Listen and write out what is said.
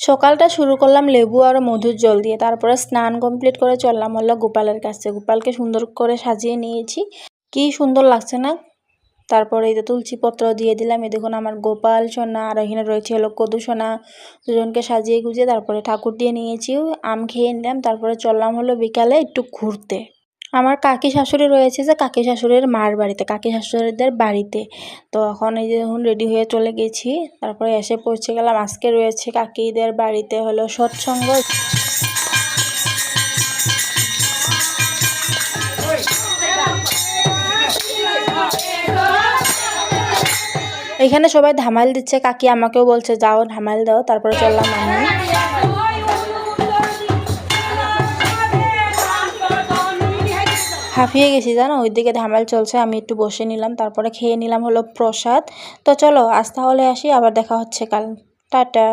সকালটা শুরু করলাম লেবু আর মধুর জল দিয়ে, তারপরে স্নান কমপ্লিট করে চললাম হলো গোপালের কাছে। গোপালকে সুন্দর করে সাজিয়ে নিয়েছি, কি সুন্দর লাগছে না। তারপরে এই যে তুলসী পত্র দিয়ে দিলাম। এই দেখুন আমার গোপাল সোনা, আর এখানে রয়েছে হলো কদু সোনা। দুজনকে সাজিয়ে গুজিয়ে তারপরে ঠাকুর দিয়ে নিয়েছি, আম খেয়ে নিলাম। তারপরে চললাম হলো বিকালে একটু ঘুরতে। আমার কাকি শাশুড়ি রয়েছে যে কাকি শাশুড়ির মার বাড়িতে, কাকি শাশুড়িদের বাড়িতে। তো এখন এই যে এখন রেডি হয়ে চলে গেছি, তারপরে এসে পৌঁছে গেলাম। আজকে রয়েছে কাকিদের বাড়িতে হলো সৎসঙ্গ। এখানে সবাই ধামাইল দিচ্ছে, কাকি আমাকেও বলছে যাও ধামাইল দাও। তারপরে চললাম আমি। হাঁপিয়ে গেছি জানো, ওইদিকে ধামাইল চলছে, আমি একটু বসে নিলাম। তারপরে খেয়ে নিলাম হলো প্রসাদ। তো চলো আজ তাহলে আসি, আবার দেখা হচ্ছে কাল। টাটা।